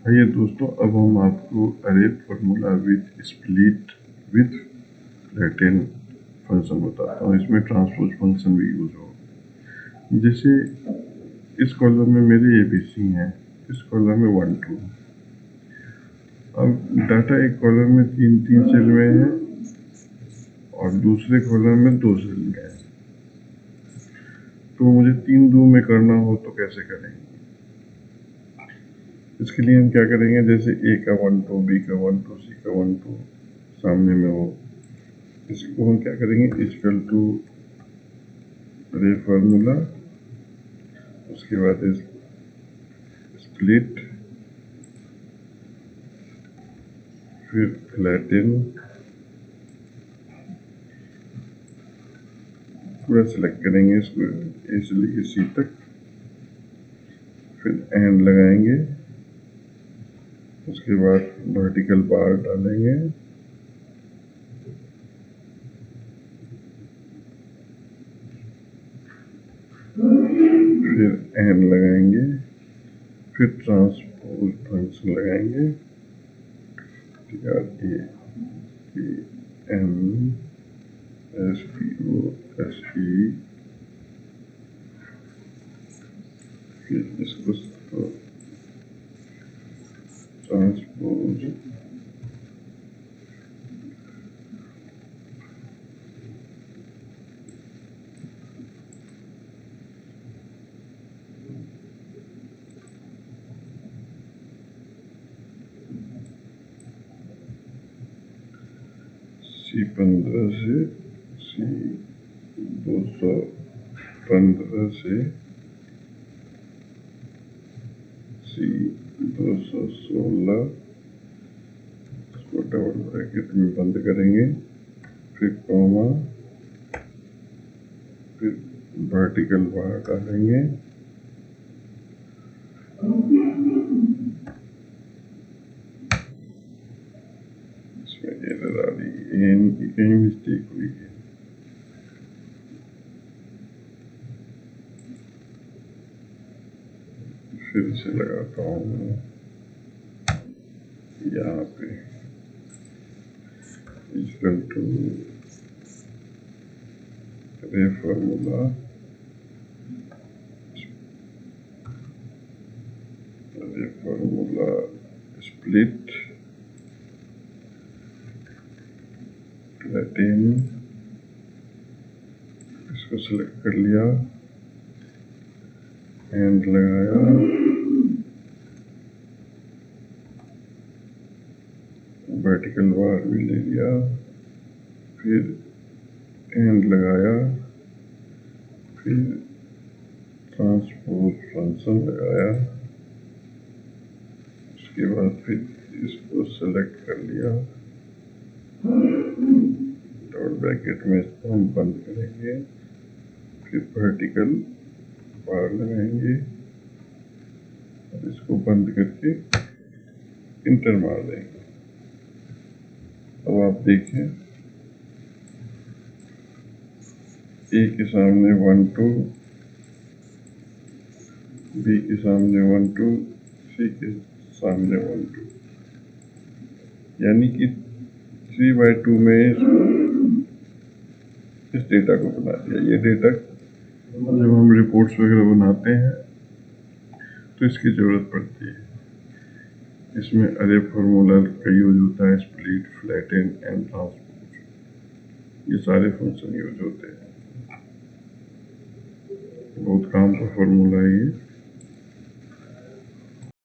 आइए दोस्तों, अब हम आपको अरे formula with split with flatten function बताता हूँ। इसमें ट्रांसपोज फंक्शन भी यूज होगा। जैसे इस कॉलम में मेरे ABC हैं, इस कॉलम में 1 2। अब डाटा एक कॉलम में 3 सेल में है और दूसरे कॉलम में 2 सेल में है। तो मुझे 3 2 में करना हो तो कैसे करेंगे? इसके लिए हम क्या करेंगे, जैसे A का 1 2, B का 1 2, C का 1 2 सामने में हो, इसको हम क्या करेंगे, इक्वल टू अरे फार्मूला, उसके बाद स्प्लिट, फिर फ्लैटन, पूरा सेलेक्ट करेंगे इसको A से लेके C तक, फिर एंड लगाएंगे, उसके बाद वर्टिकल बार डालेंगे, फिर एंड लगाएंगे, फिर ट्रांसपोज फंक्शन लगाएंगे, TRANSPOSE, फिर इसको ट्रांसपोज C15 से C215 से C216, इसको डबल ब्रैकेट में बंद करेंगे, फिर कॉमा, फिर वर्टिकल बार डालेंगे, इसमें एरर आ रही है, कहीं मिस्टेक हुई है। फिर से लगाता हूँ यहाँ पे, इक्वल टू अरे फार्मूला स्प्लिट फ्लैटेन, इसको सिलेक्ट कर लिया, एंड लगाया, वर्टिकल बार भी ले लिया, फिर एंड लगाया, फिर ट्रांसपोज फंक्शन लगाया, उसके बाद फिर इसको सेलेक्ट कर लिया, डबल ब्रैकेट में इसको हम बंद करेंगे, फिर वर्टिकल बार लगाएंगे और इसको बंद करके इंटर मार देंगे। अब आप देखें, A के सामने 1 2, B के सामने 1 2, C के सामने 1 2, यानी कि 3/2 में इस डेटा को बना दिया। ये डेटा जब हम रिपोर्ट्स वगैरह बनाते हैं तो इसकी ज़रूरत पड़ती है। इसमें अरे फार्मूला का यूज होता है, स्प्लिट, फ्लैटन एंड ट्रांसपोज, ये सारे फंक्शन यूज होते हैं। बहुत काम का फार्मूला है ये।